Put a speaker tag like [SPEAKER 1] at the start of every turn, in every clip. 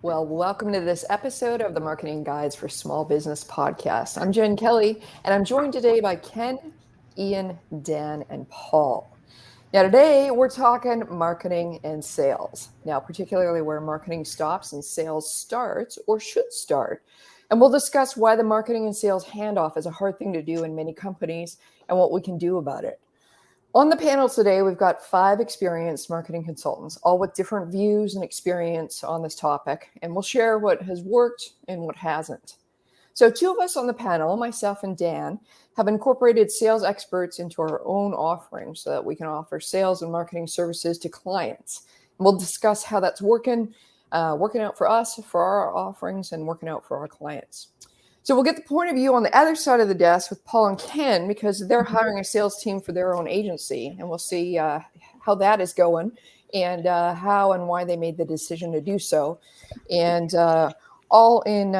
[SPEAKER 1] Well, welcome to this episode of the Marketing Guides for Small Business podcast. I'm Jen Kelly, and I'm joined today by Ken, Ian, Dan, and Paul. Now, today we're talking marketing and sales. Now, particularly where marketing stops and sales starts or should start. And we'll discuss why the marketing and sales handoff is a hard thing to do in many companies and what we can do about it. On the panel today, we've got 5 experienced marketing consultants, all with different views and experience on this topic, and we'll share what has worked and what hasn't. So 2 of us on the panel, myself and Dan, have incorporated sales experts into our own offerings so that we can offer sales and marketing services to clients. And we'll discuss how that's working out for us, for our offerings, and working out for our clients. So we'll get the point of view on the other side of the desk with Paul and Ken because they're hiring a sales team for their own agency, and we'll see how that is going and how and why they made the decision to do so. And all in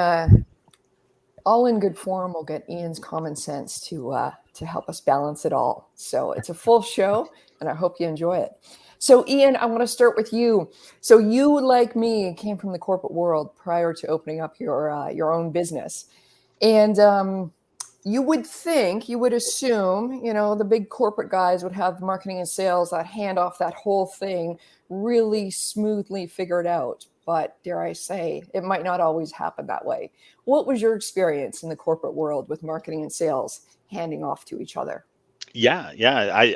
[SPEAKER 1] good form, we'll get Ian's common sense to help us balance it all. So it's a full show, and I hope you enjoy it. So Ian, I want to start with you. So you, like me, came from the corporate world prior to opening up your own business. And you would assume, the big corporate guys would have marketing and sales, that handoff, that whole thing really smoothly figured out. But dare I say, it might not always happen that way. What was your experience in the corporate world with marketing and sales handing off to each other?
[SPEAKER 2] Yeah.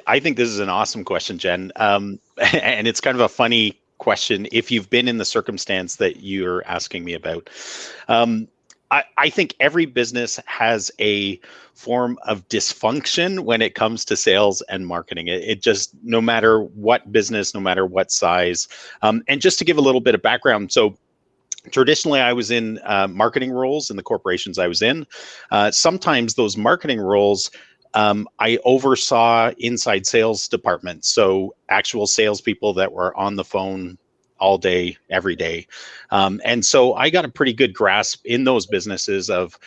[SPEAKER 2] I think this is an awesome question, Jen. And it's kind of a funny question if you've been in the circumstance that you're asking me about. I think every business has a form of dysfunction when it comes to sales and marketing. It just, no matter what business, no matter what size. And just to give a little bit of background, so traditionally I was in marketing roles in the corporations I was in. Sometimes those marketing roles, I oversaw inside sales departments. So actual salespeople that were on the phone all day, every day. And so I got a pretty good grasp in those businesses of,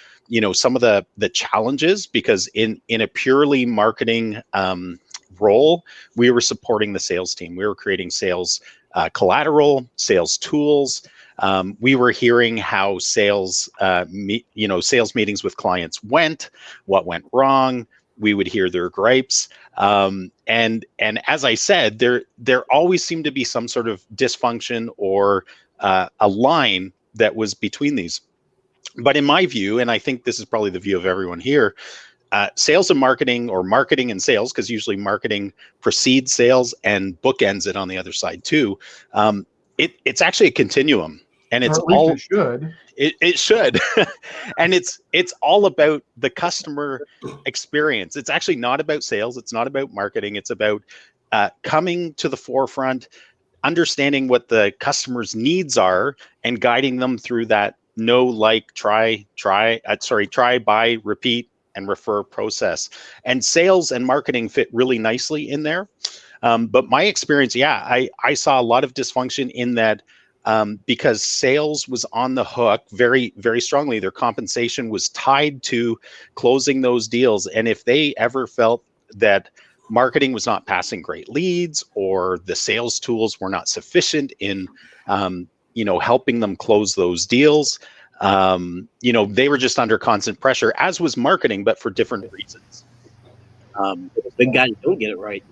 [SPEAKER 2] some of the challenges, because in a purely marketing role, we were supporting the sales team. We were creating sales collateral, sales tools. We were hearing how sales meetings with clients went, what went wrong. We would hear their gripes. And as I said, there always seemed to be some sort of dysfunction or a line that was between these. But in my view, and I think this is probably the view of everyone here, sales and marketing, or marketing and sales, because usually marketing precedes sales and bookends it on the other side too. It's actually a continuum. And it's all
[SPEAKER 3] it should.
[SPEAKER 2] It should. And it's all about the customer experience. It's actually not about sales. It's not about marketing. It's about coming to the forefront, understanding what the customer's needs are, and guiding them through that try, buy, repeat, and refer process. And sales and marketing fit really nicely in there. But my experience, I saw a lot of dysfunction in that. Because sales was on the hook very, very strongly. Their compensation was tied to closing those deals. And if they ever felt that marketing was not passing great leads, or the sales tools were not sufficient in, helping them close those deals, they were just under constant pressure, as was marketing, but for different reasons.
[SPEAKER 4] The big guys don't get it right.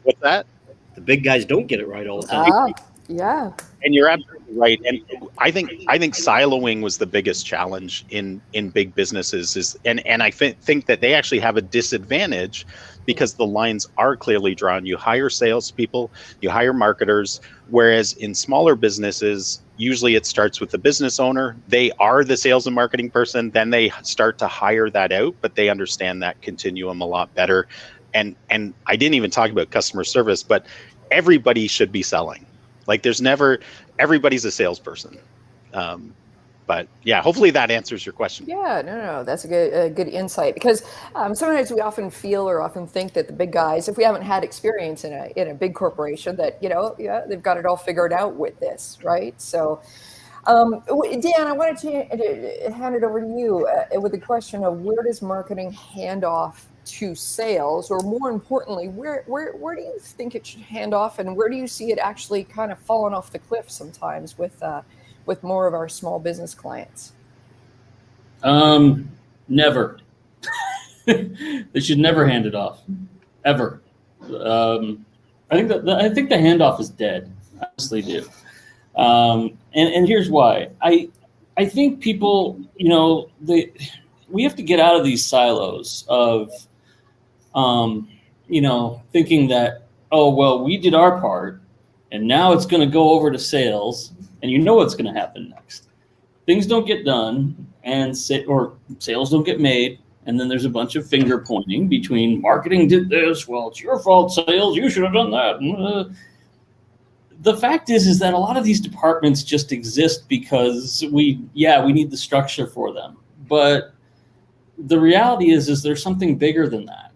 [SPEAKER 2] What's that?
[SPEAKER 4] The big guys don't get it right all the time.
[SPEAKER 1] Yeah.
[SPEAKER 2] And you're absolutely right. And I think siloing was the biggest challenge in big businesses and I think that they actually have a disadvantage because the lines are clearly drawn. You hire salespeople, you hire marketers, whereas in smaller businesses, usually it starts with the business owner. They are the sales and marketing person. Then they start to hire that out, but they understand that continuum a lot better. And I didn't even talk about customer service, but everybody should be selling. Like everybody's a salesperson. But yeah, hopefully that answers your question.
[SPEAKER 1] Yeah, no, that's a good insight, because sometimes we often feel or often think that the big guys, if we haven't had experience in a big corporation, that they've got it all figured out with this, right? So, Dan, I wanted to hand it over to you with the question of where does marketing hand off to sales, or more importantly, where do you think it should hand off, and where do you see it actually kind of falling off the cliff sometimes with with more of our small business clients?
[SPEAKER 3] Never. They should never hand it off, ever. I think the handoff is dead. I honestly do. And here's why. I think people, we have to get out of these silos of, thinking that, oh, well, we did our part and now it's going to go over to sales, and you know what's going to happen next. Things don't get done or sales don't get made. And then there's a bunch of finger pointing between marketing did this. Well, it's your fault, sales. You should have done that. The fact is that a lot of these departments just exist because we need the structure for them. But the reality is there's something bigger than that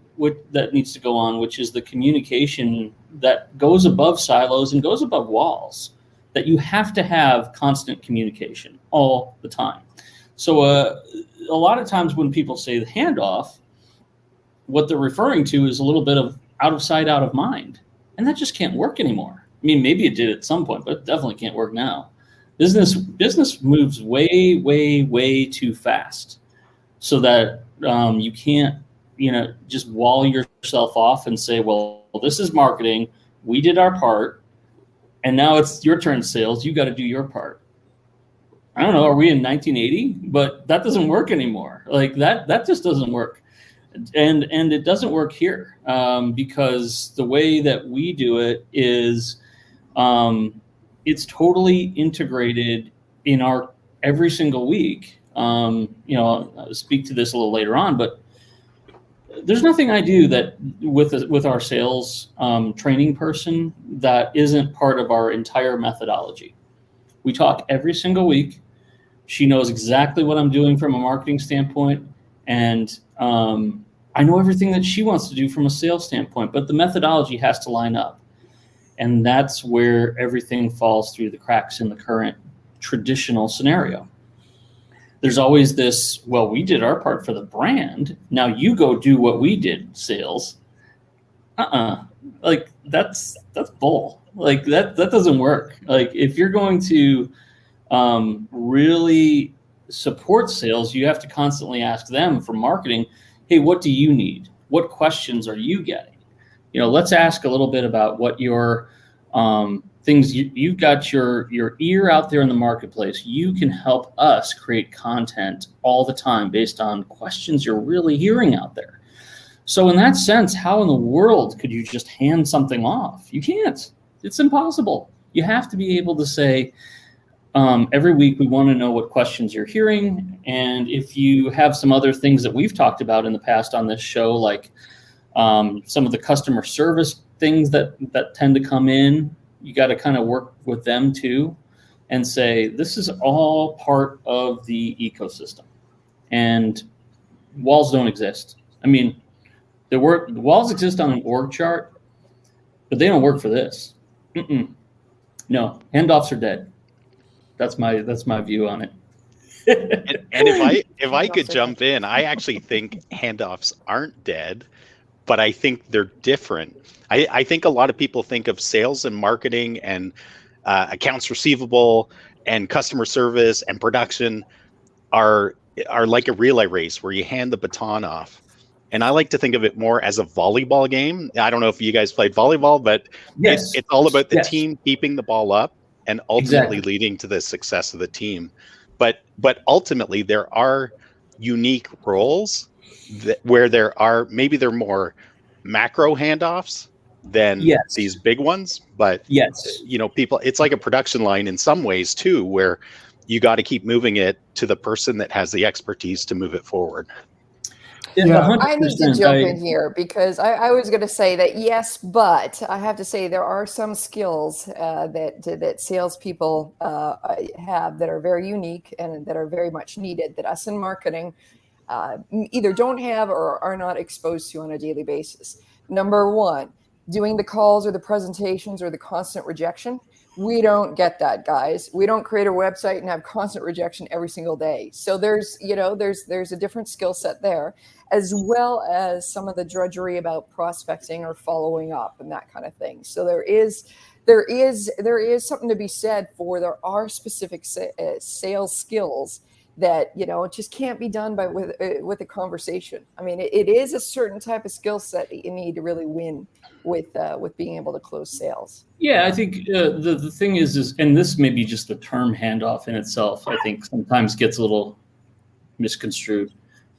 [SPEAKER 3] that needs to go on, which is the communication that goes above silos and goes above walls, that you have to have constant communication all the time. So a lot of times when people say the handoff, what they're referring to is a little bit of out of sight, out of mind. And that just can't work anymore. I mean, maybe it did at some point, but it definitely can't work now. Business moves way, way, way too fast so that you can't, just wall yourself off and say, well, this is marketing. We did our part. And now it's your turn, sales. You got to do your part. I don't know. Are we in 1980? But that doesn't work anymore. Like that just doesn't work. And it doesn't work here because the way that we do it is it's totally integrated in our every single week. I'll speak to this a little later on, but there's nothing I do that with our sales training person that isn't part of our entire methodology. We talk every single week. She knows exactly what I'm doing from a marketing standpoint, and I know everything that she wants to do from a sales standpoint, but the methodology has to line up. And that's where everything falls through the cracks in the current traditional scenario. There's always this, well, we did our part for the brand. Now you go do what we did, sales. Like that's bull. Like that doesn't work. Like if you're going to really support sales, you have to constantly ask them for marketing, hey, what do you need? What questions are you getting? Let's ask a little bit about what your things you've got your ear out there in the marketplace. You can help us create content all the time based on questions you're really hearing out there. So in that sense, how in the world could you just hand something off? You can't. It's impossible. You have to be able to say, every week we want to know what questions you're hearing. And if you have some other things that we've talked about in the past on this show, like some of the customer service things that tend to come in, you got to kind of work with them too and say, this is all part of the ecosystem. And walls don't exist. I mean, the walls exist on an org chart, but they don't work for this. No, handoffs are dead. That's my view on it.
[SPEAKER 2] and if I could jump in, I actually think handoffs aren't dead, but I think they're different. I think a lot of people think of sales and marketing and accounts receivable and customer service and production are like a relay race where you hand the baton off. And I like to think of it more as a volleyball game. I don't know if you guys played volleyball, but
[SPEAKER 3] yes,
[SPEAKER 2] it's all about the team keeping the ball up and ultimately
[SPEAKER 3] exactly.
[SPEAKER 2] leading to the success of the team. But ultimately, there are unique roles where they're more macro handoffs than these big ones. But people, it's like a production line in some ways too, where you got to keep moving it to the person that has the expertise to move it forward.
[SPEAKER 1] Yeah. I need to jump in here because I was going to say that yes, but I have to say there are some skills that salespeople have that are very unique and that are very much needed that us in marketing either don't have or are not exposed to on a daily basis. Number one, doing the calls or the presentations or the constant rejection. We don't get that, guys. We don't create a website and have constant rejection every single day. So there's a different skill set there, as well as some of the drudgery about prospecting or following up and that kind of thing. So there is there is something to be said for there are specific sales skills that it just can't be done with a conversation. I mean, it is a certain type of skill set that you need to really win with being able to close sales.
[SPEAKER 3] Yeah, I think the thing is, and this may be just the term handoff in itself, I think sometimes gets a little misconstrued.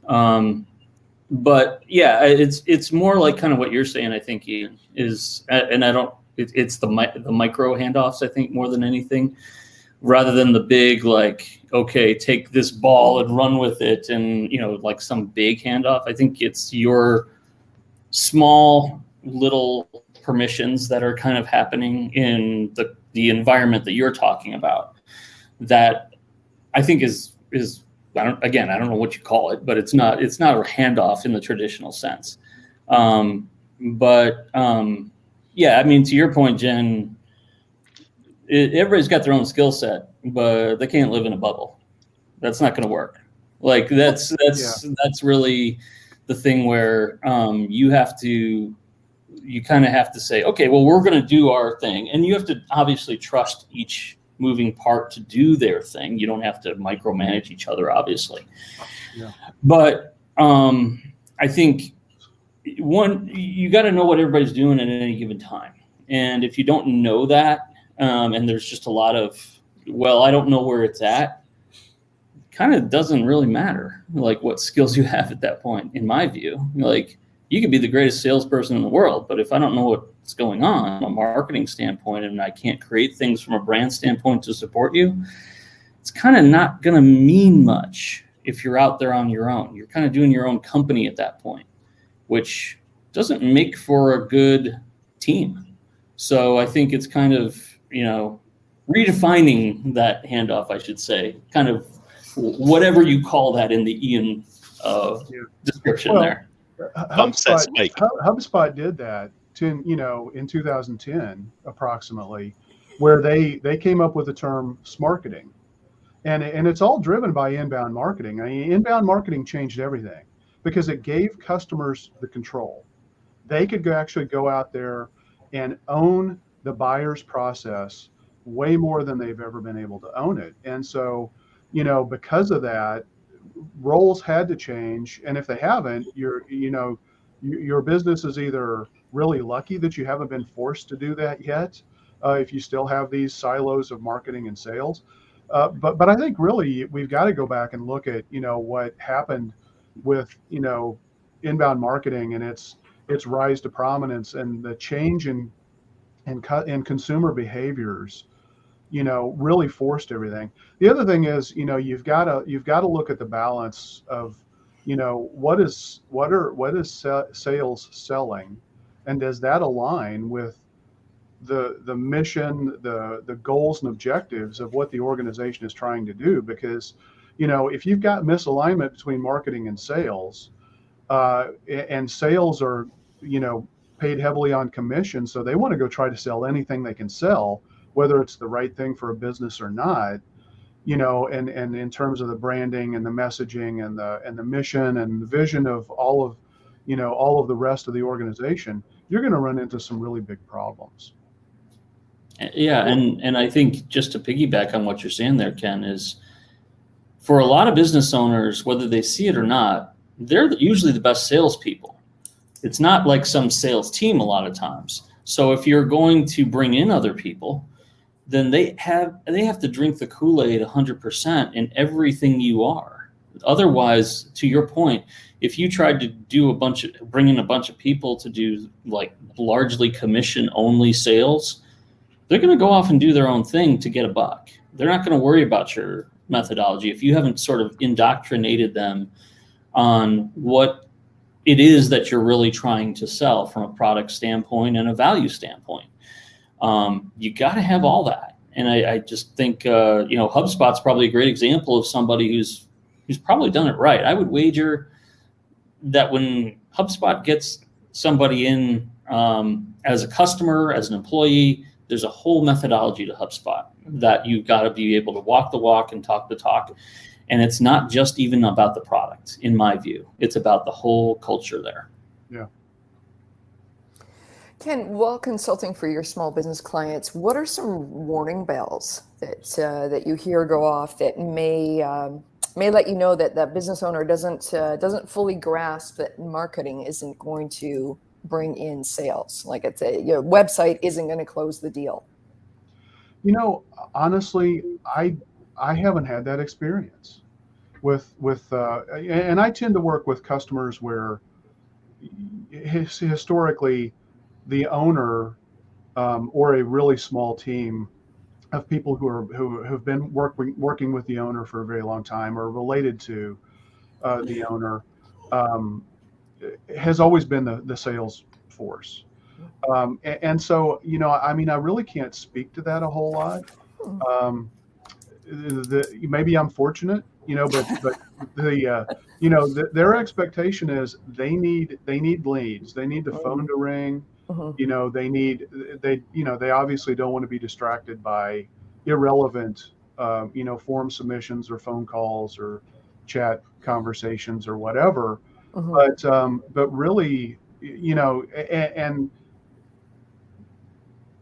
[SPEAKER 3] But yeah, it's more like kind of what you're saying, I think, Ian, is, and it's the micro handoffs, I think, more than anything, rather than the big, like, okay, take this ball and run with it, and like some big handoff. I think it's your small little permissions that are kind of happening in the environment that you're talking about, that I think is I don't know what you call it, but it's not a handoff in the traditional sense. Yeah, I mean, to your point, Jen, everybody's got their own skill set, but they can't live in a bubble. That's not going to work. Like that's really the thing where you kind of have to say, okay, well, we're going to do our thing, and you have to obviously trust each moving part to do their thing. You don't have to micromanage each other, obviously. Yeah. But I think you got to know what everybody's doing at any given time. And if you don't know that, and there's just a lot of, well, I don't know where it's at, kind of doesn't really matter, like what skills you have at that point, in my view. Like, you could be the greatest salesperson in the world, but if I don't know what's going on from a marketing standpoint, and I can't create things from a brand standpoint to support you, it's kind of not going to mean much if you're out there on your own. You're kind of doing your own company at that point, which doesn't make for a good team. So I think it's kind of, redefining that handoff, I should say, kind of whatever you call that in the Ian description there.
[SPEAKER 5] HubSpot did that in 2010 approximately, where they came up with the term smarketing, and it's all driven by inbound marketing. I mean, inbound marketing changed everything because it gave customers the control. They could actually go out there and own the buyer's process way more than they've ever been able to own it. And so, because of that, roles had to change, and if they haven't, your business is either really lucky that you haven't been forced to do that yet, if you still have these silos of marketing and sales. But I think really we've got to go back and look at what happened with inbound marketing and its rise to prominence, and the change in consumer behaviors really forced everything. The other thing is, you've got to look at the balance of, what is sales selling, and does that align with the mission, the goals and objectives of what the organization is trying to do? Because, if you've got misalignment between marketing and sales are, paid heavily on commission, so they want to go try to sell anything they can sell, whether it's the right thing for a business or not, and in terms of the branding and the messaging and the mission and the vision of all of the rest of the organization, you're going to run into some really big problems.
[SPEAKER 3] Yeah, and I think, just to piggyback on what you're saying there, Ken, is for a lot of business owners, whether they see it or not, they're usually the best salespeople. It's not like some sales team a lot of times. So if you're going to bring in other people, then they have to drink the Kool-Aid 100% in everything you are. Otherwise, to your point, if you tried to bring in a bunch of people to do like largely commission only sales, they're going to go off and do their own thing to get a buck. They're not going to worry about your methodology if you haven't sort of indoctrinated them on what it is that you're really trying to sell from a product standpoint and a value standpoint. You got to have all that. And I just think, HubSpot's probably a great example of somebody who's probably done it right. I would wager that when HubSpot gets somebody in as a customer, as an employee, there's a whole methodology to HubSpot that you've got to be able to walk the walk and talk the talk. And it's not just even about the product, in my view. It's about the whole culture there.
[SPEAKER 5] Yeah.
[SPEAKER 1] Ken, while consulting for your small business clients, what are some warning bells that you hear go off that may let you know that that business owner doesn't fully grasp that marketing isn't going to bring in sales? Like your website isn't going to close the deal.
[SPEAKER 5] Honestly, I haven't had that experience with and I tend to work with customers where historically the owner or a really small team of people who have been working with the owner for a very long time or related to the owner um, has always been the sales force. And so, I mean, I really can't speak to that a whole lot. Um, Maybe I'm fortunate, but their expectation is they need leads. They need the phone to ring. They obviously don't want to be distracted by irrelevant, form submissions or phone calls or chat conversations or whatever. But really, and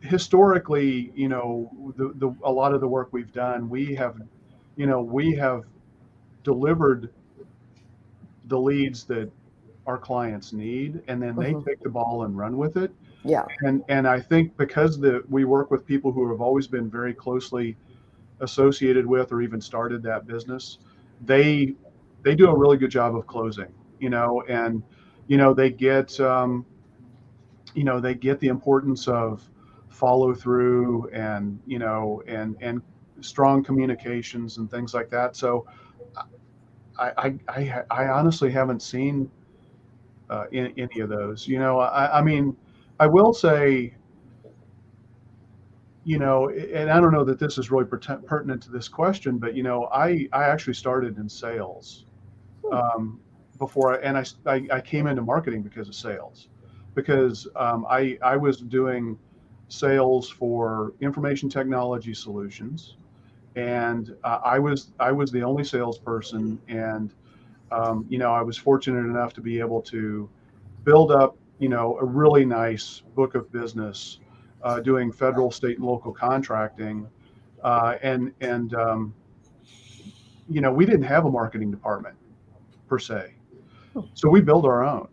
[SPEAKER 5] historically, a lot of the work we've done, we have delivered the leads that our clients need, and then they take the ball and run with it.
[SPEAKER 1] Yeah.
[SPEAKER 5] And I think because we work with people who have always been very closely associated with or even started that business, they do a really good job of closing, and they get they get the importance of follow through and and strong communications and things like that. So I honestly haven't seen any of those. I mean, I will say, and I don't know that this is really pertinent to this question, but I actually started in sales before, and I came into marketing because of sales, because I was doing sales for information technology solutions, and I was the only salesperson, and I was fortunate enough to be able to build up a really nice book of business doing federal, state, and local contracting, and we didn't have a marketing department per se, so we built our own.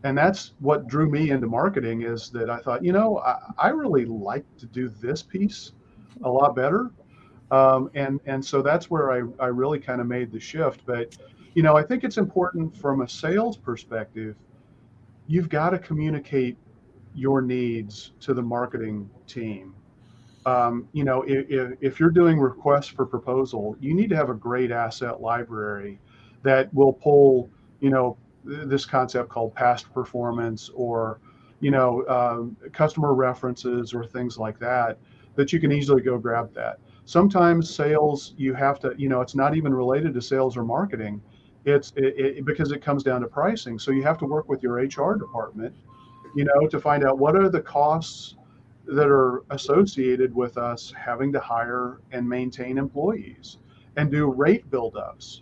[SPEAKER 5] And that's what drew me into marketing, is that I thought, I really like to do this piece a lot better. And so that's where I really kind of made the shift. But, I think it's important from a sales perspective, you've got to communicate your needs to the marketing team. If you're doing requests for proposal, you need to have a great asset library that will pull, this concept called past performance, or customer references or things like that you can easily go grab that. Sometimes sales, you have to, it's not even related to sales or marketing. It's because it comes down to pricing. So you have to work with your HR department, to find out what are the costs that are associated with us having to hire and maintain employees and do rate buildups.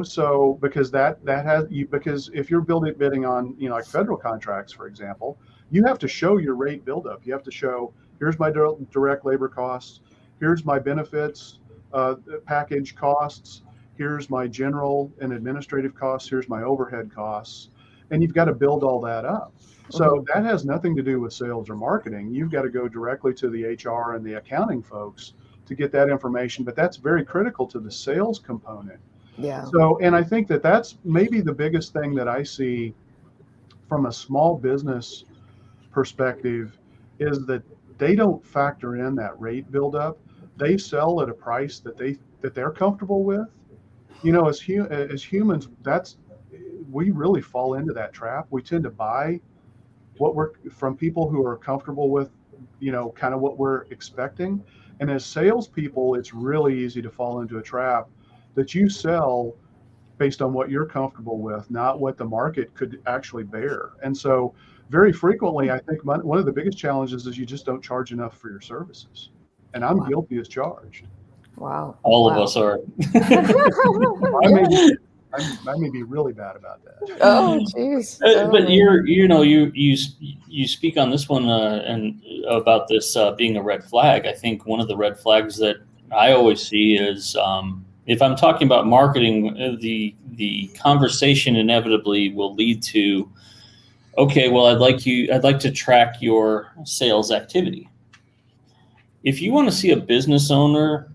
[SPEAKER 5] So because because if you're bidding on, like federal contracts, for example, you have to show your rate buildup. You have to show, here's my direct labor costs, here's my benefits package costs, here's my general and administrative costs, here's my overhead costs, and you've got to build all that up. So that has nothing to do with sales or marketing. You've got to go directly to the HR and the accounting folks to get that information, but that's very critical to the sales component.
[SPEAKER 1] Yeah.
[SPEAKER 5] So, and I think that that's maybe the biggest thing that I see from a small business perspective, is that they don't factor in that rate buildup. They sell at a price that they're comfortable with. As humans, we really fall into that trap. We tend to buy what we're from people who are comfortable with, kind of what we're expecting. And as salespeople, it's really easy to fall into a trap that you sell based on what you're comfortable with, not what the market could actually bear. And so very frequently, I think one of the biggest challenges is you just don't charge enough for your services. And I'm guilty as charged.
[SPEAKER 1] Wow.
[SPEAKER 3] All of us are.
[SPEAKER 5] I may be really bad about that.
[SPEAKER 1] Oh, jeez.
[SPEAKER 3] But you speak on this one and about this being a red flag. I think one of the red flags that I always see is if I'm talking about marketing, the conversation inevitably will lead to, okay, well, I'd like to track your sales activity. If you want to see a business owner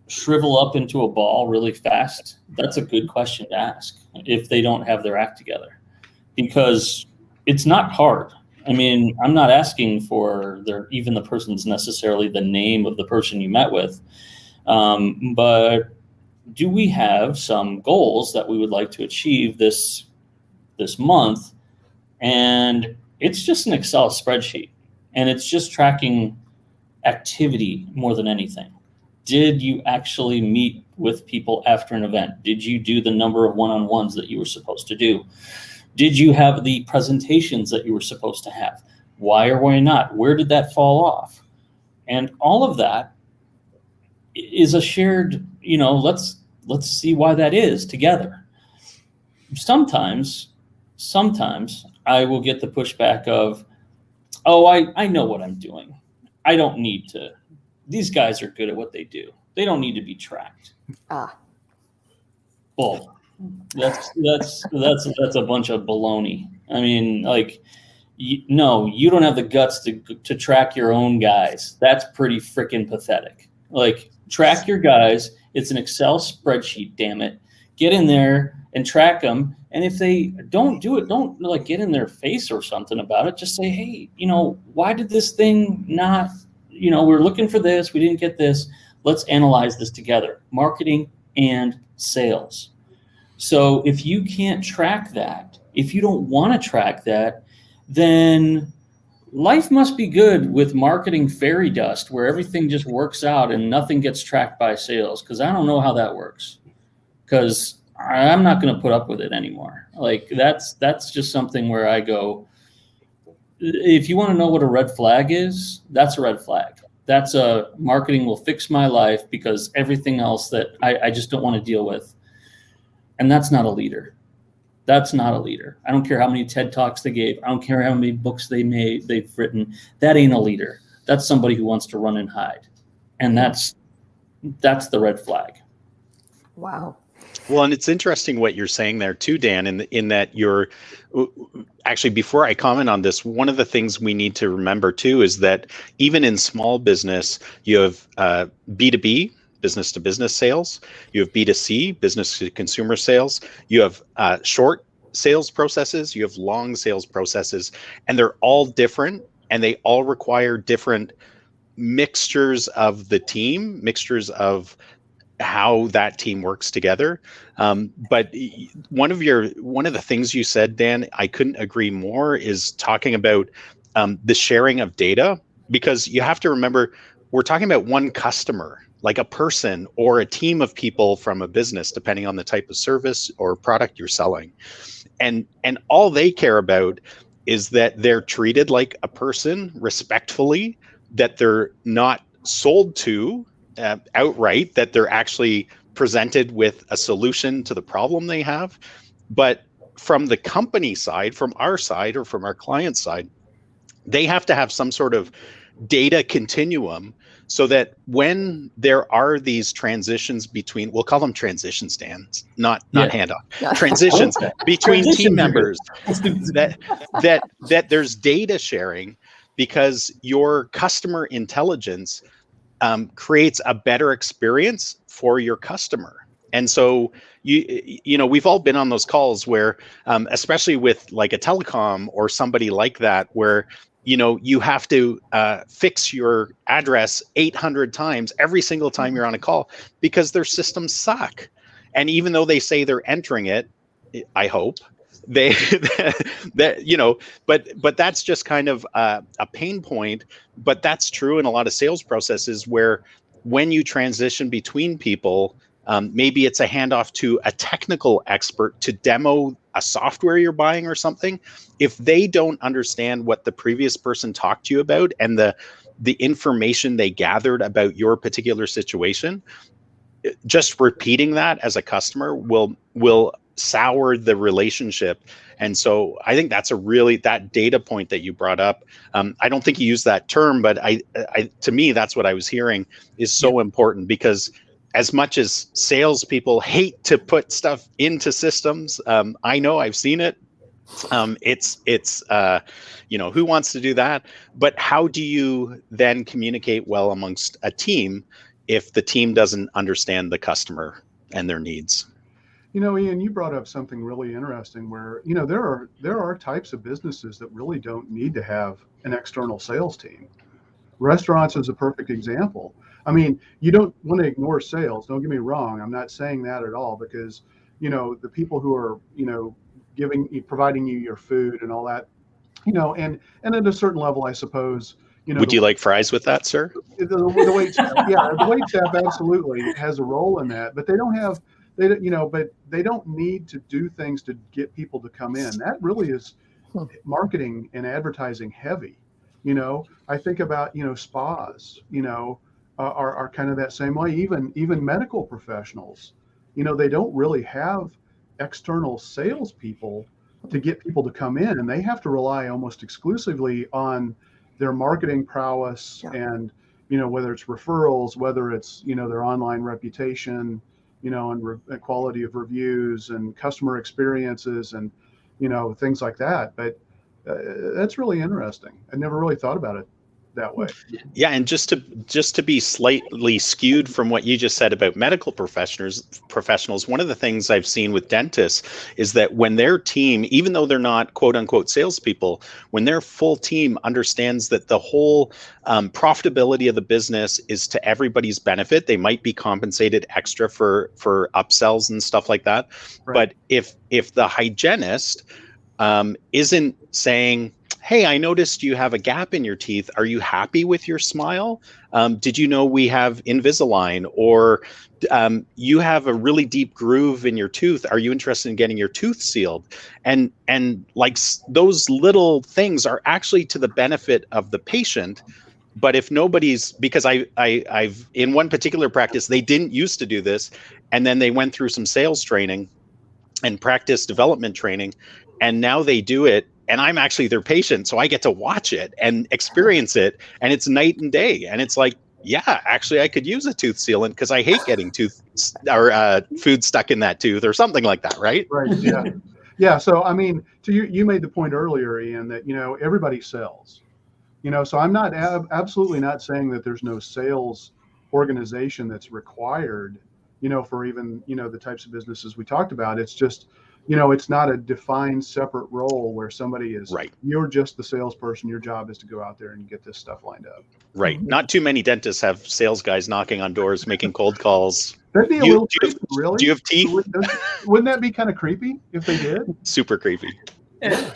[SPEAKER 3] shrivel up into a ball really fast, that's a good question to ask if they don't have their act together, because it's not hard. I mean, I'm not asking for even the person's necessarily the name of the person you met with, but do we have some goals that we would like to achieve this month? And it's just an Excel spreadsheet, and it's just tracking activity more than anything. Did you actually meet with people after an event? Did you do the number of one-on-ones that you were supposed to do? Did you have the presentations that you were supposed to have? Why or why not? Where did that fall off? And all of that is a shared, let's see why that is together. Sometimes I will get the pushback of, oh, I know what I'm doing. I don't need to. These guys are good at what they do. They don't need to be tracked. Bull. That's a bunch of baloney. I mean, like, no, you don't have the guts to track your own guys. That's pretty freaking pathetic. Like, track your guys. It's an Excel spreadsheet, damn it. Get in there and track them. And if they don't do it, don't like get in their face or something about it. Just say, hey, why did this thing not, we're looking for this. We didn't get this. Let's analyze this together. Marketing and sales. So if you can't track that, if you don't want to track that, then life must be good with marketing fairy dust where everything just works out and nothing gets tracked by sales. Because I don't know how that works. Because I'm not going to put up with it anymore. Like that's just something where I go, if you want to know what a red flag is, that's a red flag. That's a marketing will fix my life because everything else that I just don't want to deal with. And that's not a leader. That's not a leader. I don't care how many TED Talks they gave. I don't care how many books they've written. That ain't a leader. That's somebody who wants to run and hide. And that's the red flag.
[SPEAKER 1] Wow.
[SPEAKER 2] Well, and it's interesting what you're saying there too, Dan, in that you're actually, before I comment on this, one of the things we need to remember too is that even in small business, you have B2B, business to business sales, you have B2C, business to consumer sales, you have short sales processes, you have long sales processes, and they're all different and they all require different mixtures of the team, mixtures of how that team works together. But one of the things you said, Dan, I couldn't agree more, is talking about the sharing of data, because you have to remember we're talking about one customer, like a person or a team of people from a business, depending on the type of service or product you're selling. And all they care about is that they're treated like a person respectfully, that they're not sold to outright, that they're actually presented with a solution to the problem they have. But from the company side, from our side or from our client side, they have to have some sort of data continuum so that when there are these transitions between, we'll call them transition stands, not handoff, transitions between team members, that there's data sharing, because your customer intelligence creates a better experience for your customer. And so we've all been on those calls where, especially with like a telecom or somebody like that, where you have to fix your address 800 times every single time you're on a call because their systems suck. And even though they say they're entering it, I hope but that's just kind of a pain point. But that's true in a lot of sales processes where when you transition between people, maybe it's a handoff to a technical expert to demo a software you're buying or something. If they don't understand what the previous person talked to you about and the information they gathered about your particular situation, just repeating that as a customer will soured the relationship. And so I think that's that data point that you brought up. I don't think you used that term, but to me, that's what I was hearing is so important, because as much as salespeople hate to put stuff into systems, I know I've seen it. It's who wants to do that? But how do you then communicate well amongst a team if the team doesn't understand the customer and their needs?
[SPEAKER 5] Ian, you brought up something really interesting where, there are types of businesses that really don't need to have an external sales team. Restaurants is a perfect example. I mean, you don't want to ignore sales. Don't get me wrong. I'm not saying that at all, because, the people who are, providing you your food and all that, and at a certain level, I suppose,
[SPEAKER 2] Would you like fries with that, sir?
[SPEAKER 5] The wait staff, the wait staff absolutely has a role in that, but they don't need to do things to get people to come in. That really is marketing and advertising heavy. I think about, spas, are kind of that same way. Even medical professionals, they don't really have external salespeople to get people to come in, and they have to rely almost exclusively on their marketing prowess and, whether it's referrals, whether it's, their online reputation, and quality of reviews and customer experiences and, things like that. But that's really interesting. I never really thought about it that way.
[SPEAKER 2] Yeah, and just to be slightly skewed from what you just said about medical professionals, one of the things I've seen with dentists is that when their team, even though they're not quote unquote salespeople, when their full team understands that the whole profitability of the business is to everybody's benefit, they might be compensated extra for upsells and stuff like that. Right. But if the hygienist isn't saying, hey, I noticed you have a gap in your teeth. Are you happy with your smile? Did you know we have Invisalign? Or you have a really deep groove in your tooth. Are you interested in getting your tooth sealed? And like those little things are actually to the benefit of the patient. But if nobody's, because I've in one particular practice, they didn't used to do this, and then they went through some sales training and practice development training, and now they do it. And I'm actually their patient, so I get to watch it and experience it, and it's night and day. And it's like, yeah, actually, I could use a tooth sealant because I hate getting food stuck in that tooth or something like that, right?
[SPEAKER 5] Right. Yeah. Yeah. So I mean, you made the point earlier, Ian, that everybody sells. So I'm not absolutely not saying that there's no sales organization that's required, for even the types of businesses we talked about. It's just, it's not a defined separate role where somebody is right. You're just the salesperson. Your job is to go out there and get this stuff lined up.
[SPEAKER 2] Right. Not too many dentists have sales guys knocking on doors, making cold calls.
[SPEAKER 5] That'd be a little creepy, really.
[SPEAKER 2] Do you have teeth?
[SPEAKER 5] Wouldn't that be kind of creepy if they did?
[SPEAKER 2] Super creepy.
[SPEAKER 3] And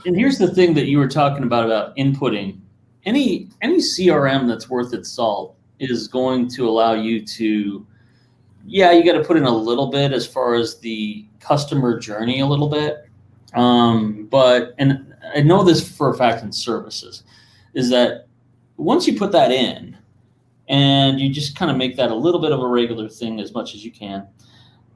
[SPEAKER 3] here's the thing that you were talking about inputting. Any CRM that's worth its salt is going to allow you to, you got to put in a little bit as far as the customer journey a little bit. But I know this for a fact in services, is that once you put that in and you just kind of make that a little bit of a regular thing as much as you can,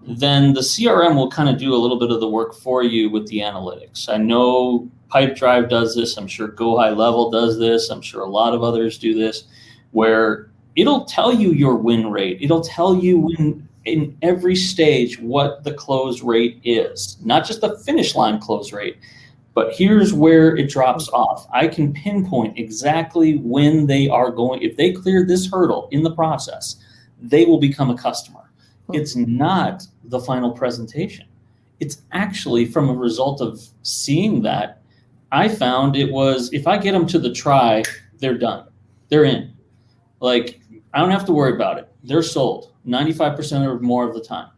[SPEAKER 3] then the CRM will kind of do a little bit of the work for you with the analytics. I know Pipedrive does this. I'm sure Go High Level does this. I'm sure a lot of others do this, where it'll tell you your win rate. It'll tell you in every stage what the close rate is, not just the finish line close rate, but here's where it drops off. I can pinpoint exactly when they are going. If they clear this hurdle in the process, they will become a customer. It's not the final presentation. It's actually from a result of seeing that. I found it was, if I get them to the try, they're done. They're in. Like, I don't have to worry about it. They're sold 95% or more of the time.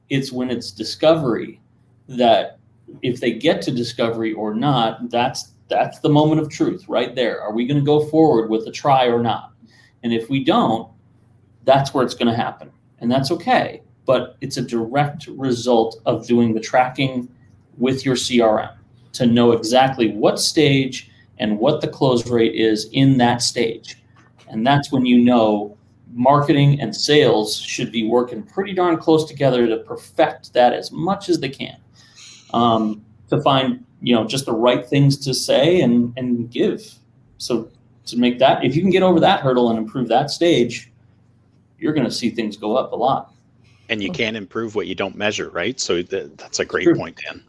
[SPEAKER 3] It's when it's discovery that if they get to discovery or not, that's the moment of truth right there. Are we going to go forward with a try or not? And if we don't, that's where it's going to happen. And that's okay. But it's a direct result of doing the tracking with your CRM to know exactly what stage and what the close rate is in that stage. And that's when marketing and sales should be working pretty darn close together to perfect that as much as they can, to find, just the right things to say and give. So to make that, if you can get over that hurdle and improve that stage, you're going to see things go up a lot.
[SPEAKER 2] And you can't improve what you don't measure, right? So that's a great point, Dan.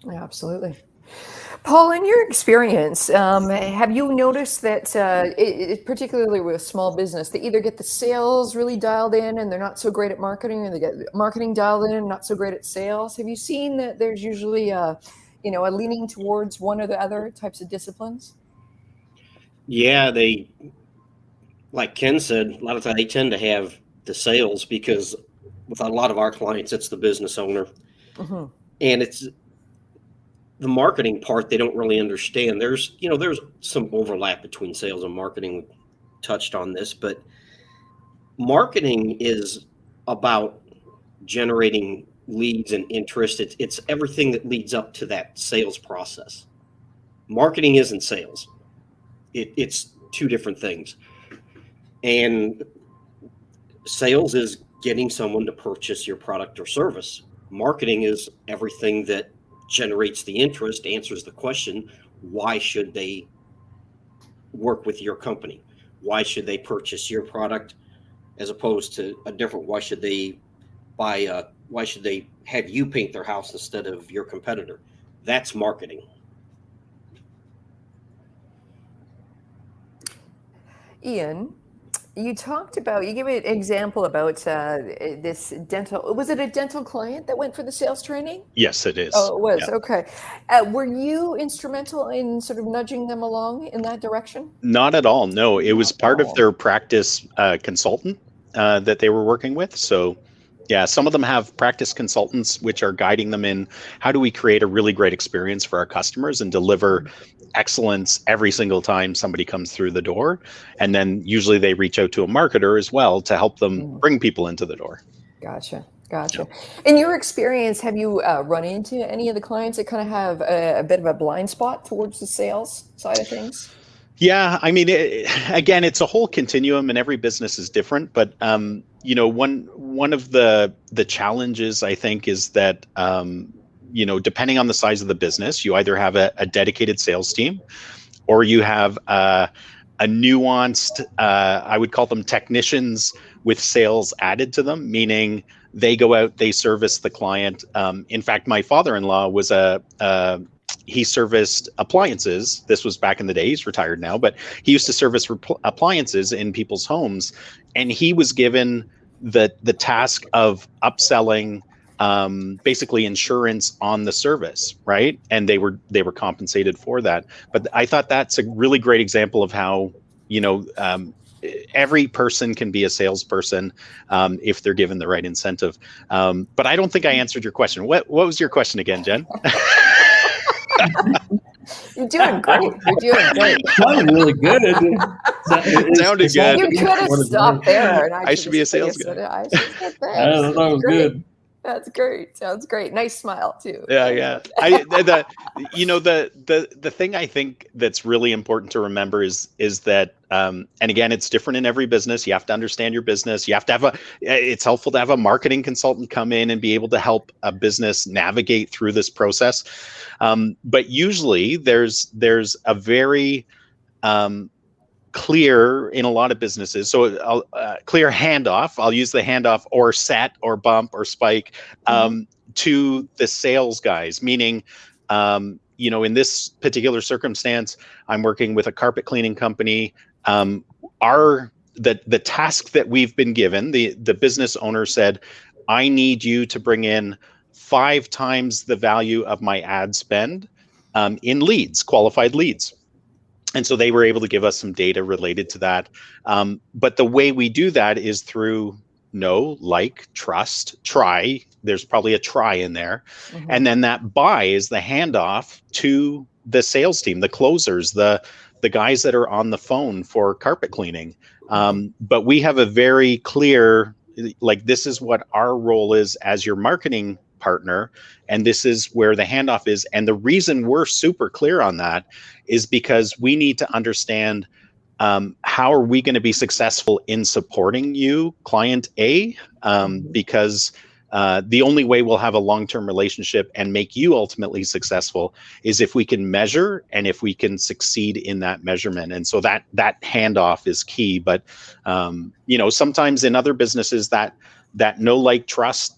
[SPEAKER 1] Yeah, absolutely. Paul, in your experience, have you noticed that, particularly with small business, they either get the sales really dialed in and they're not so great at marketing, or they get marketing dialed in and not so great at sales? Have you seen that there's usually a leaning towards one or the other types of disciplines?
[SPEAKER 4] Yeah, like Ken said, a lot of times they tend to have the sales, because with a lot of our clients, it's the business owner.
[SPEAKER 1] Mm-hmm.
[SPEAKER 4] And it's the marketing part they don't really understand. There's some overlap between sales and marketing. We touched on this, but marketing is about generating leads and interest. It's everything that leads up to that sales process. Marketing isn't sales. It's two different things. And sales is getting someone to purchase your product or service. Marketing is everything that generates the interest, answers the question, why should they work with your company? Why should they purchase your product as opposed to a different, why should they have you paint their house instead of your competitor? That's marketing.
[SPEAKER 1] Ian, you gave an example about this dental. Was it a dental client that went for the sales training?
[SPEAKER 2] Yes, it is.
[SPEAKER 1] Oh, it was.
[SPEAKER 2] Yeah.
[SPEAKER 1] Okay. Were you instrumental in sort of nudging them along in that direction?
[SPEAKER 2] Not at all. No, it was
[SPEAKER 1] Not
[SPEAKER 2] part
[SPEAKER 1] at
[SPEAKER 2] of
[SPEAKER 1] all.
[SPEAKER 2] their practice consultant that they were working with. So yeah, some of them have practice consultants which are guiding them in how do we create a really great experience for our customers and deliver excellence every single time somebody comes through the door. And then usually they reach out to a marketer as well to help them bring people into the door.
[SPEAKER 1] Gotcha. In your experience, have you run into any of the clients that kind of have a bit of a blind spot towards the sales side of things?
[SPEAKER 2] Yeah, I mean, again, it's a whole continuum, and every business is different. But one of the challenges, I think, is that depending on the size of the business, you either have a dedicated sales team, or you have a nuanced, I would call them technicians with sales added to them, meaning they go out, they service the client. In fact, my father-in-law was he serviced appliances. This was back in the day. He's retired now, but he used to service appliances in people's homes, and he was given the task of upselling basically insurance on the service, right? And they were compensated for that. But I thought that's a really great example of how every person can be a salesperson if they're given the right incentive. But I don't think I answered your question. What was your question again, Jen?
[SPEAKER 1] You're doing great.
[SPEAKER 3] Sounded really good.
[SPEAKER 2] Sounded good.
[SPEAKER 1] You could have stopped there. And
[SPEAKER 2] I should be a sales guy.
[SPEAKER 1] I should have said that.
[SPEAKER 3] That was good.
[SPEAKER 1] That's great. Sounds great. Nice smile too.
[SPEAKER 2] Yeah. The thing I think that's really important to remember is that, and again, it's different in every business. You have to understand your business. You have to it's helpful to have a marketing consultant come in and be able to help a business navigate through this process. But usually there's a very, clear in a lot of businesses. So clear handoff. I'll use the handoff or set or bump or spike to the sales guys, meaning, in this particular circumstance, I'm working with a carpet cleaning company. The task that we've been given, the business owner said, I need you to bring in 5 times the value of my ad spend in leads, qualified leads. And so they were able to give us some data related to that. But the way we do that is through know, like, trust, try. There's probably a try in there. Mm-hmm. And then that buy is the handoff to the sales team, the closers, the guys that are on the phone for carpet cleaning. But we have a very clear, this is what our role is as your marketing partner, and this is where the handoff is. And the reason we're super clear on that is because we need to understand how are we going to be successful in supporting you, client A? Because the only way we'll have a long-term relationship and make you ultimately successful is if we can measure and if we can succeed in that measurement. And so that handoff is key. But sometimes in other businesses that know, like, trust,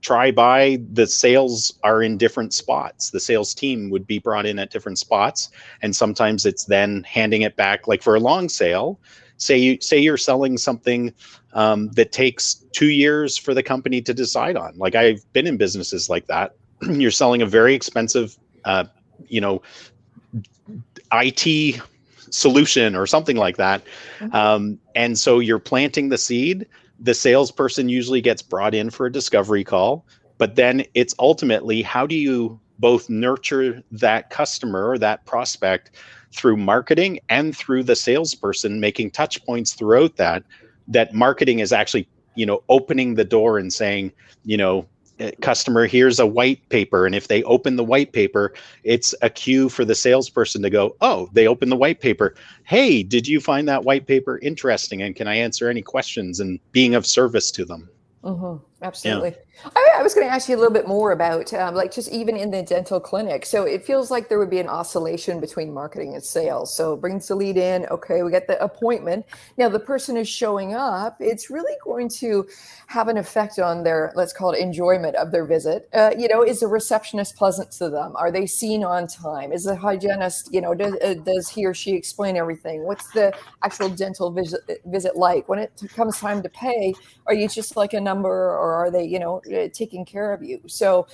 [SPEAKER 2] try by, the sales are in different spots. The sales team would be brought in at different spots, and sometimes it's then handing it back. Like for a long sale, say you're selling something that takes 2 years for the company to decide on. Like, I've been in businesses like that. You're selling a very expensive, IT solution or something like that. And so you're planting the seed. The salesperson usually gets brought in for a discovery call, but then it's ultimately, how do you both nurture that customer or that prospect through marketing and through the salesperson making touch points throughout that marketing is actually, opening the door and saying, customer, here's a white paper. And if they open the white paper, it's a cue for the salesperson to go, oh, they opened the white paper. Hey, did you find that white paper interesting? And can I answer any questions, and being of service to them?
[SPEAKER 1] Absolutely. I was going to ask you a little bit more about just even in the dental clinic. So it feels like there would be an oscillation between marketing and sales. So it brings the lead in. Okay, we get the appointment. Now the person is showing up. It's really going to have an effect on their, let's call it, enjoyment of their visit. Is the receptionist pleasant to them? Are they seen on time? Is the hygienist, does he or she explain everything? What's the actual dental visit like? When it comes time to pay, are you just like a number, or are they, taking care of you? So,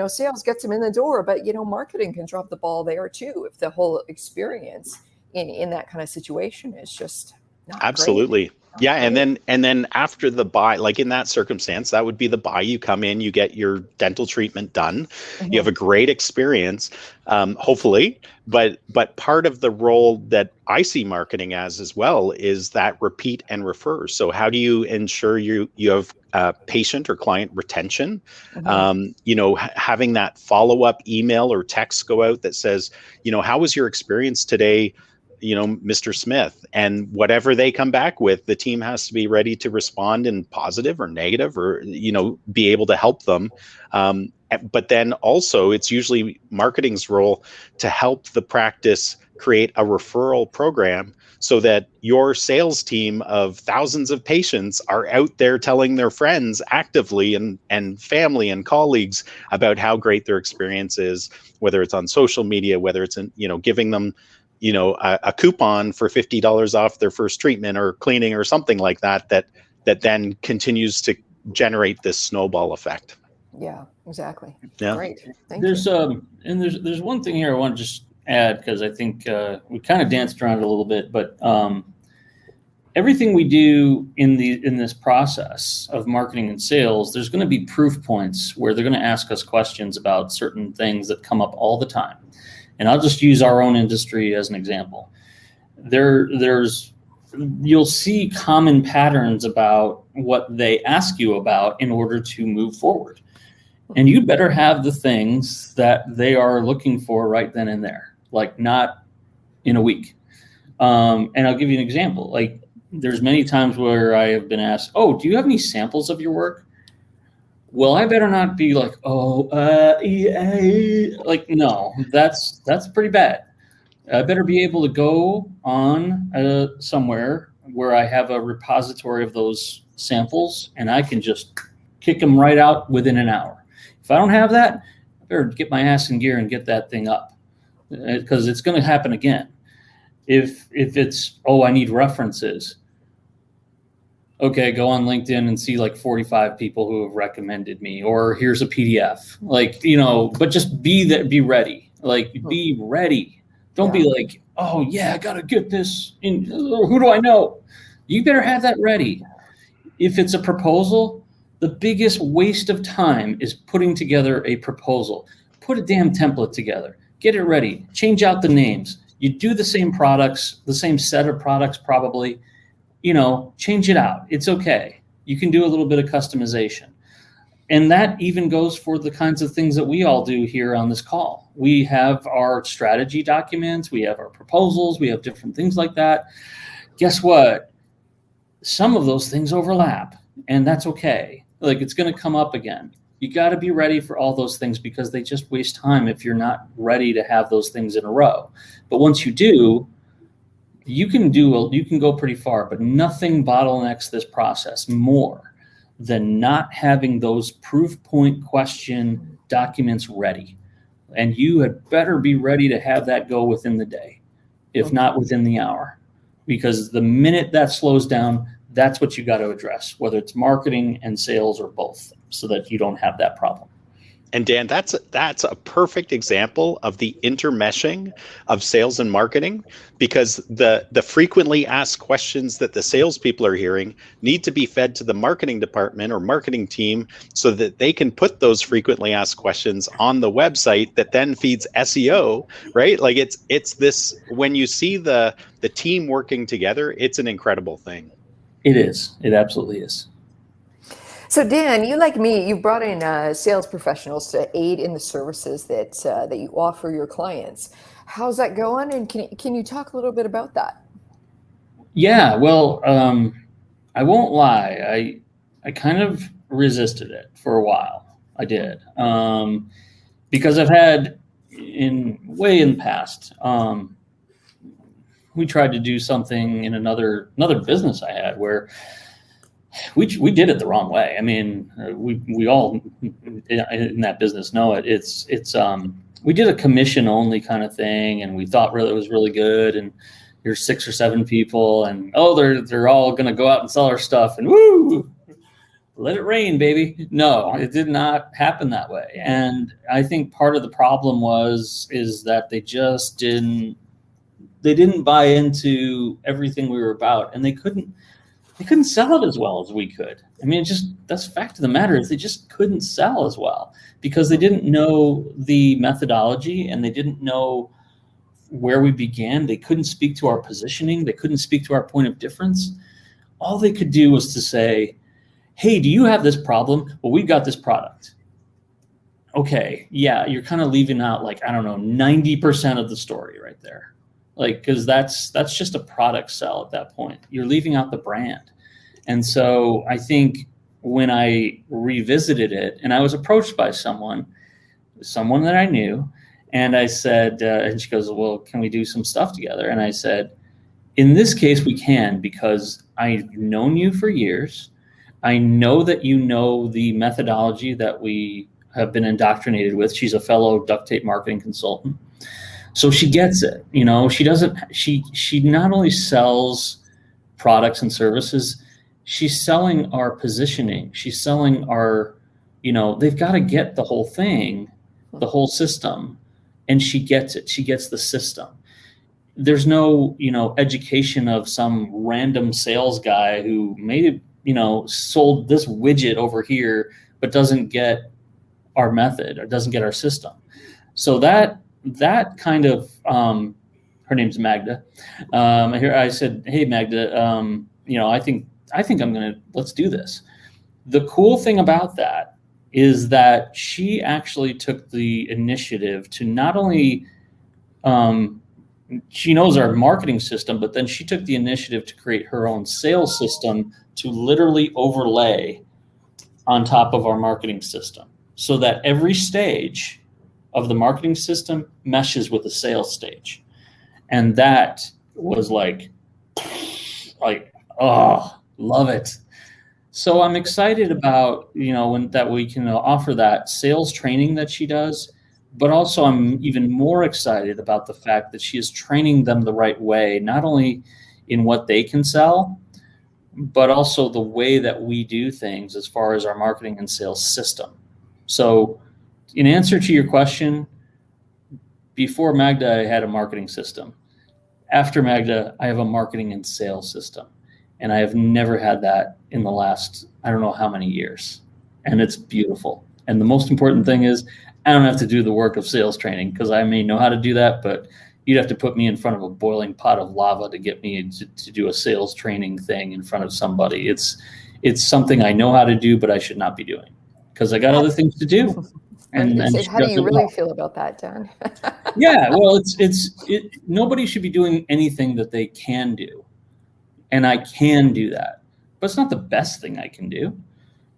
[SPEAKER 1] sales gets them in the door, but, marketing can drop the ball there too, if the whole experience in that kind of situation is just not
[SPEAKER 2] absolutely
[SPEAKER 1] great.
[SPEAKER 2] Yeah. And then after the buy, like in that circumstance, that would be the buy. You come in, you get your dental treatment done. You have a great experience, hopefully. But part of the role that I see marketing as well is that repeat and refer. So how do you ensure you have patient or client retention? Having that follow-up email or text go out that says, how was your experience today, Mr. Smith? And whatever they come back with, the team has to be ready to respond in positive or negative, or, be able to help them. But then also, it's usually marketing's role to help the practice create a referral program so that your sales team of thousands of patients are out there telling their friends actively and family and colleagues about how great their experience is, whether it's on social media, whether it's in, giving them a coupon for $50 off their first treatment or cleaning or something like that then continues to generate this snowball effect.
[SPEAKER 1] Yeah, exactly.
[SPEAKER 2] Yeah.
[SPEAKER 1] Great. Thank you.
[SPEAKER 3] There's one thing here I want to just add, because I think we kind of danced around it a little bit, but everything we do in this process of marketing and sales, there's going to be proof points where they're going to ask us questions about certain things that come up all the time. And I'll just use our own industry as an example. You'll see common patterns about what they ask you about in order to move forward. And you better have the things that they are looking for right then and there, like not in a week. And I'll give you an example. Like, there's many times where I have been asked, oh, do you have any samples of your work? Well, I better not be like, like, no, that's pretty bad. I better be able to go on somewhere where I have a repository of those samples, and I can just kick them right out within an hour. If I don't have that, I better get my ass in gear and get that thing up, because it's going to happen again. If it's, I need references. Okay, go on LinkedIn and see like 45 people who have recommended me, or here's a PDF. Like, but just be ready. Like, be ready. Don't be like, oh yeah, I gotta get this in. Who do I know? You better have that ready. If it's a proposal, the biggest waste of time is putting together a proposal. Put a damn template together. Get it ready. Change out the names. You do the same products, the same set of products probably. Change it out. It's okay. You can do a little bit of customization. And that even goes for the kinds of things that we all do here on this call. We have our strategy documents, we have our proposals, we have different things like that. Guess what? Some of those things overlap, and that's okay. Like, it's going to come up again. You got to be ready for all those things, because they just waste time if you're not ready to have those things in a row. But once you do, you can go pretty far, but nothing bottlenecks this process more than not having those proof point question documents ready. And you had better be ready to have that go within the day, if not within the hour. Because the minute that slows down, that's what you got to address, whether it's marketing and sales or both, so that you don't have that problem.
[SPEAKER 2] And Dan, that's a perfect example of the intermeshing of sales and marketing, because the frequently asked questions that the salespeople are hearing need to be fed to the marketing department or marketing team, so that they can put those frequently asked questions on the website that then feeds SEO, right? Like, it's this, when you see the team working together, it's an incredible thing.
[SPEAKER 3] It is. It absolutely is.
[SPEAKER 1] So Dan, you, like me, you've brought in sales professionals to aid in the services that you offer your clients. How's that going? And can you talk a little bit about that?
[SPEAKER 3] Yeah, well, I won't lie. I kind of resisted it for a while. I did, because I've had in the past. We tried to do something in another business I had where we did it the wrong way. I mean, we all in that business know it. It's we did a commission only kind of thing, and we thought it was really good. And there's 6 or 7 people, and they're all going to go out and sell our stuff, and woo, let it rain, baby. No, it did not happen that way. And I think part of the problem is that they just didn't buy into everything we were about, and they couldn't sell it as well as we could. I mean, that's the fact of the matter, is they just couldn't sell as well, because they didn't know the methodology, and they didn't know where we began. They couldn't speak to our positioning. They couldn't speak to our point of difference. All they could do was to say, hey, do you have this problem? Well, we've got this product. Okay, yeah, you're kind of leaving out, like, I don't know, 90% of the story right there. Like, because that's just a product sell at that point. You're leaving out the brand. And so I think when I revisited it, and I was approached by someone that I knew, and I said, and she goes, well, can we do some stuff together? And I said, in this case, we can, because I've known you for years. I know that you know the methodology that we have been indoctrinated with. She's a fellow duct tape marketing consultant. So she gets it. You know, she not only sells products and services, she's selling our positioning. She's selling our, they've got to get the whole thing, the whole system, and she gets it. She gets the system. There's no, education of some random sales guy who maybe, sold this widget over here, but doesn't get our method or doesn't get our system. So that kind of, her name's Magda. I said, hey, Magda, I think let's do this. The cool thing about that is that she actually took the initiative to not only, she knows our marketing system, but then she took the initiative to create her own sales system to literally overlay on top of our marketing system, so that every stage of the marketing system meshes with the sales stage. And that was like, oh, love it. So I'm excited about, that we can offer that sales training that she does, but also I'm even more excited about the fact that she is training them the right way, not only in what they can sell, but also the way that we do things as far as our marketing and sales system. So in answer to your question, before Magda, I had a marketing system. After Magda, I have a marketing and sales system. And I have never had that in the last, I don't know how many years. And it's beautiful. And the most important thing is I don't have to do the work of sales training, because I may know how to do that, but you'd have to put me in front of a boiling pot of lava to get me to do a sales training thing in front of somebody. It's something I know how to do, but I should not be doing, because I got other things to do. And she
[SPEAKER 1] how do
[SPEAKER 3] does
[SPEAKER 1] you
[SPEAKER 3] it
[SPEAKER 1] really
[SPEAKER 3] well.
[SPEAKER 1] feel about that, Dan?
[SPEAKER 3] Yeah, well, nobody should be doing anything that they can do, and I can do that, but it's not the best thing I can do.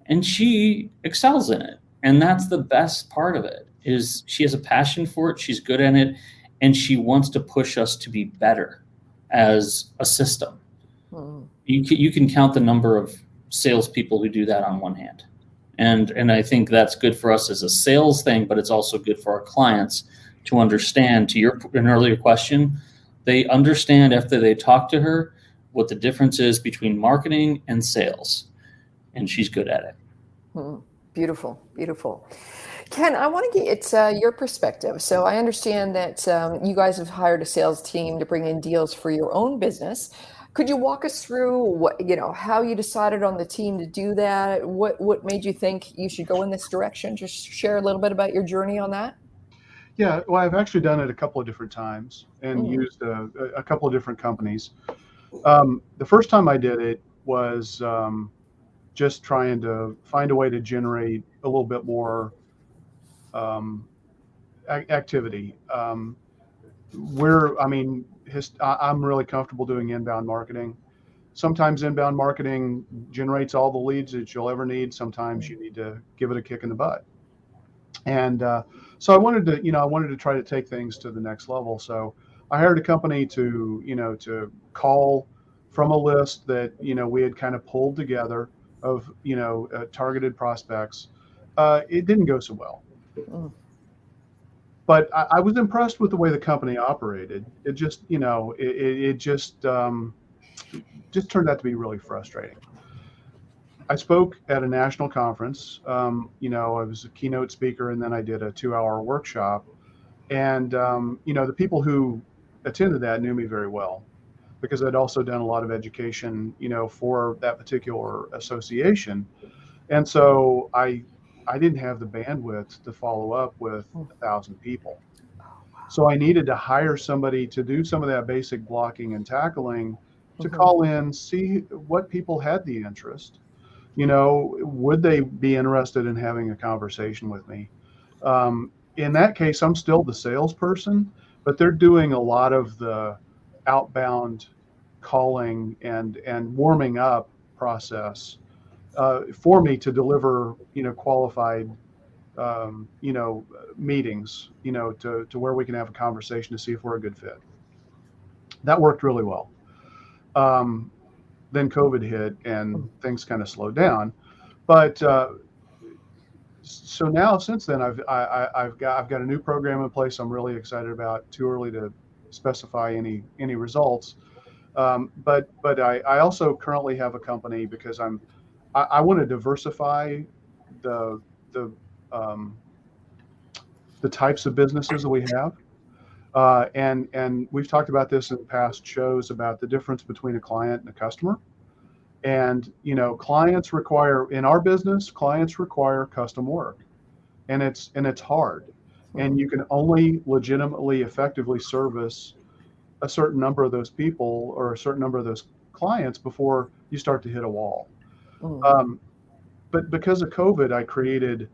[SPEAKER 3] And she excels in it, and that's the best part of it. Is she has a passion for it, she's good at it, and she wants to push us to be better as a system. You can count the number of salespeople who do that on one hand. And I think that's good for us as a sales thing, but it's also good for our clients to understand, to an earlier question, they understand after they talk to her what the difference is between marketing and sales. And she's good at it.
[SPEAKER 1] Beautiful, beautiful. Ken, I want to get your perspective. So I understand that you guys have hired a sales team to bring in deals for your own business. Could you walk us through how you decided on the team to do that? What made you think you should go in this direction? Just share a little bit about your journey on that.
[SPEAKER 5] Yeah, well, I've actually done it a couple of different times and used a couple of different companies. The first time I did it was just trying to find a way to generate a little bit more activity. I'm really comfortable doing inbound marketing. Sometimes inbound marketing generates all the leads that you'll ever need. Sometimes you need to give it a kick in the butt. And so I wanted to try to take things to the next level. So I hired a company to call from a list that, we had kind of pulled together of, targeted prospects. It didn't go so well. But I was impressed with the way the company operated. It just, it just turned out to be really frustrating. I spoke at a national conference. I was a keynote speaker, and then I did a 2-hour workshop. And, the people who attended that knew me very well because I'd also done a lot of education, for that particular association. And so I didn't have the bandwidth to follow up with 1,000 people. So I needed to hire somebody to do some of that basic blocking and tackling, to call in, see what people had the interest. Would they be interested in having a conversation with me? In that case, I'm still the salesperson, but they're doing a lot of the outbound calling and warming up process for me to deliver, qualified, meetings, to where we can have a conversation to see if we're a good fit. That worked really well. Then COVID hit and things kind of slowed down. But so now since then, I've got a new program in place. I'm really excited about. Too early to specify any results. But I also currently have a company because I want to diversify the types of businesses that we have. And we've talked about this in past shows about the difference between a client and a customer. And, clients require, in our business, clients require custom work, and it's hard. And you can only legitimately, effectively service a certain number of those people or a certain number of those clients before you start to hit a wall. But because of COVID, I created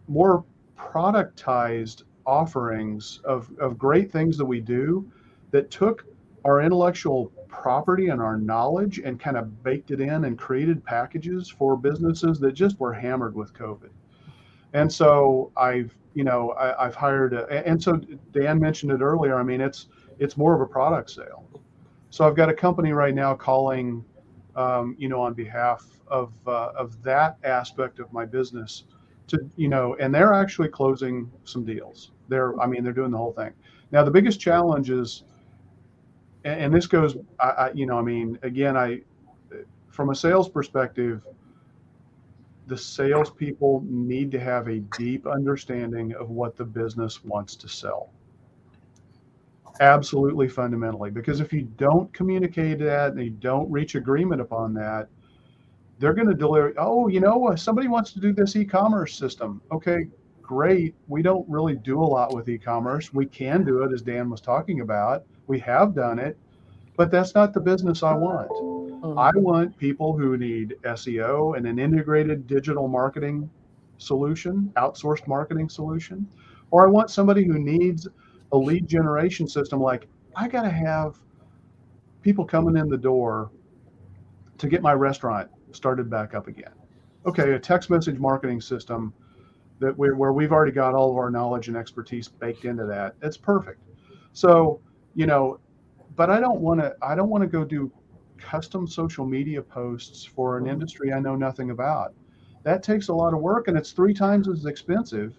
[SPEAKER 5] more productized offerings of great things that we do that took our intellectual property and our knowledge and kind of baked it in and created packages for businesses that just were hammered with COVID. And so I've hired, and so Dan mentioned it earlier. I mean, it's more of a product sale. So I've got a company right now calling, on behalf of that aspect of my business to, and they're actually closing some deals. They're doing the whole thing. Now, the biggest challenge is, and this goes, from a sales perspective, the salespeople need to have a deep understanding of what the business wants to sell. Absolutely, fundamentally, because if you don't communicate that and you don't reach agreement upon that, they're going to deliver. Oh, somebody wants to do this e-commerce system. Okay, great. We don't really do a lot with e-commerce. We can do it, as Dan was talking about. We have done it, but that's not the business I want. I want people who need SEO and an integrated digital marketing solution, outsourced marketing solution, or I want somebody who needs a lead generation system. Like, I got to have people coming in the door to get my restaurant started back up again. Okay, a text message marketing system where we've already got all of our knowledge and expertise baked into that. It's perfect. So, but I don't want to go do custom social media posts for an industry I know nothing about. That takes a lot of work, and it's 3 times as expensive,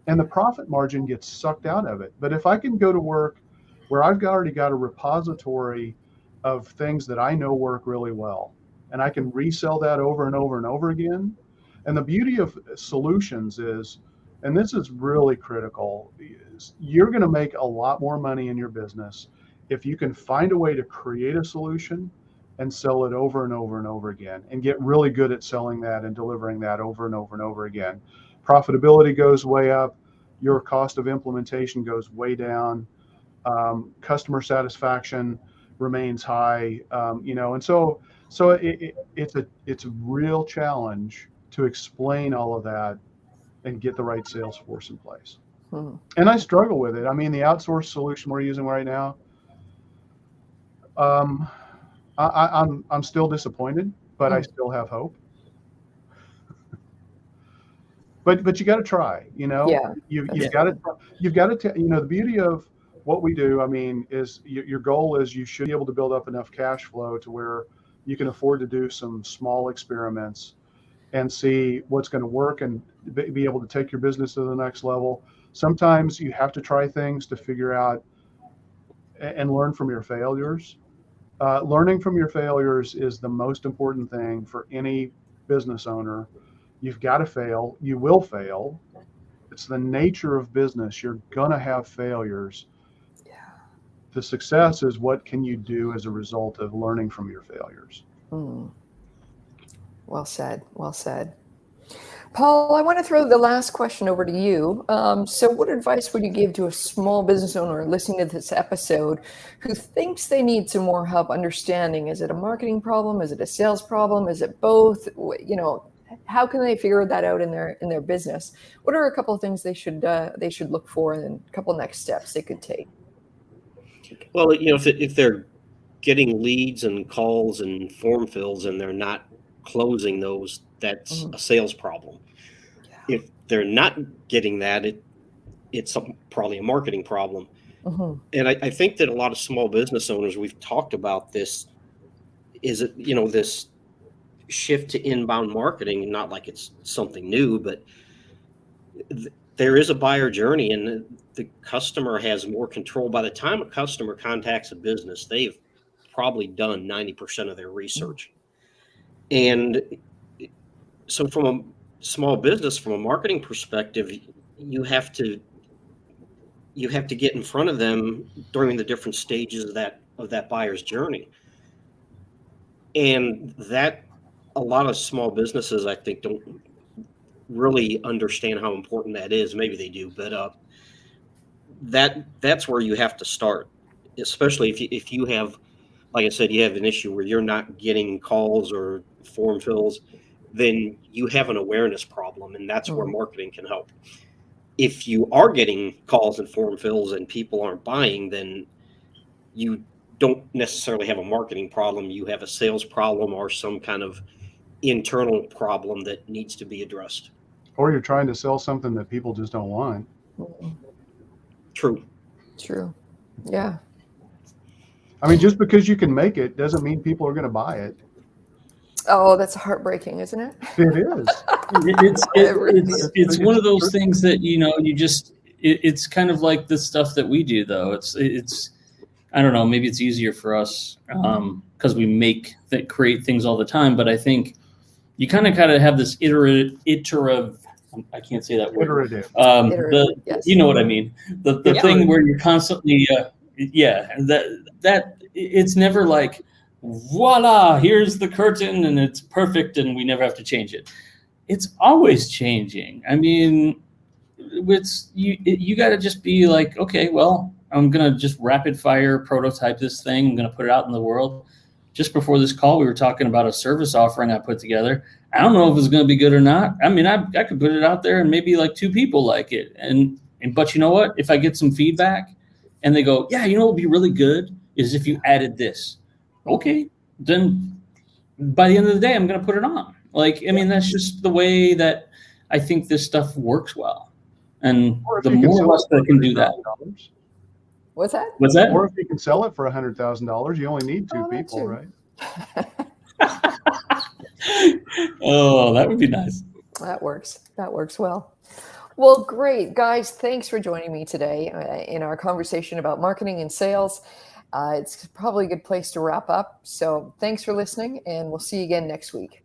[SPEAKER 5] and the profit margin gets sucked out of it. But if I can go to work where I've already got a repository of things that I know work really well, and I can resell that over and over and over again. And the beauty of solutions is, and this is really critical, is you're going to make a lot more money in your business if you can find a way to create a solution and sell it over and over and over again, and get really good at selling that and delivering that over and over and over again. Profitability goes way up. Your cost of implementation goes way down. Customer satisfaction remains high. And so it's a real challenge to explain all of that and get the right sales force in place. And I struggle with it. I mean, the outsourced solution we're using right now, I'm still disappointed, but I still have hope. But you got to try.
[SPEAKER 1] Yeah.
[SPEAKER 5] You've got to. The beauty of what we do, I mean, is your goal is you should be able to build up enough cash flow to where you can afford to do some small experiments and see what's going to work and be able to take your business to the next level. Sometimes you have to try things to figure out and learn from your failures. Learning from your failures is the most important thing for any business owner. You've got to fail. You will fail. It's the nature of business. You're going to have failures.
[SPEAKER 1] Yeah.
[SPEAKER 5] The success is what can you do as a result of learning from your failures.
[SPEAKER 1] Well said. Well said. Paul, I want to throw the last question over to you. So what advice would you give to a small business owner listening to this episode who thinks they need some more help understanding? Is it a marketing problem? Is it a sales problem? Is it both? How can they figure that out in their business? What are a couple of things they should look for, and a couple of next steps they could take?
[SPEAKER 4] Well, if they're getting leads and calls and form fills and they're not closing those, that's a sales problem. Yeah. If they're not getting that, it's probably a marketing problem. And I think that a lot of small business owners, we've talked about this, is it, this shift to inbound marketing, not like it's something new, but there is a buyer journey, and the customer has more control. By the time a customer contacts a business, they've probably done 90% of their research. And so from a small business, from a marketing perspective, you have to get in front of them during the different stages of that buyer's journey. And that a lot of small businesses, I think, don't really understand how important that is. Maybe they do, but that's where you have to start, especially if you have, like I said, you have an issue where you're not getting calls or form fills, then you have an awareness problem, and that's where marketing can help. If you are getting calls and form fills and people aren't buying, then you don't necessarily have a marketing problem. You have a sales problem or some kind of internal problem that needs to be addressed.
[SPEAKER 5] Or you're trying to sell something that people just don't want.
[SPEAKER 4] True.
[SPEAKER 1] Yeah.
[SPEAKER 5] I mean, just because you can make it doesn't mean people are going to buy it.
[SPEAKER 1] Oh, that's heartbreaking, isn't it?
[SPEAKER 5] It is.
[SPEAKER 3] It's one of those things that, it's kind of like the stuff that we do, though. It's I don't know, maybe it's easier for us because we create things all the time. But I think you kind of have this iterative, I can't say that word.
[SPEAKER 1] Iterative. Yes.
[SPEAKER 3] You know what I mean? The thing where you're constantly, that it's never like, voila, here's the curtain and it's perfect and we never have to change it. It's always changing. I mean, you got to just be like, okay, well, I'm going to just rapid fire prototype this thing. I'm going to put it out in the world. just before this call, we were talking about a service offering I put together. I don't know if it's going to be good or not. I mean, I could put it out there and maybe like 2 people like it. But you know what? If I get some feedback and they go, yeah, what would be really good is if you added this. Okay, then by the end of the day, I'm going to put it on. Like, I mean, that's just the way that I think this stuff works well. And the more of us that can do that.
[SPEAKER 1] What's that?
[SPEAKER 3] What's that?
[SPEAKER 5] Or if you can sell it for $100,000, you only need 2
[SPEAKER 1] that
[SPEAKER 5] people,
[SPEAKER 1] too.
[SPEAKER 5] right?
[SPEAKER 3] Oh, that would be nice.
[SPEAKER 1] That works. That works well. Well, great. Guys, thanks for joining me today in our conversation about marketing and sales. It's probably a good place to wrap up. So thanks for listening, and we'll see you again next week.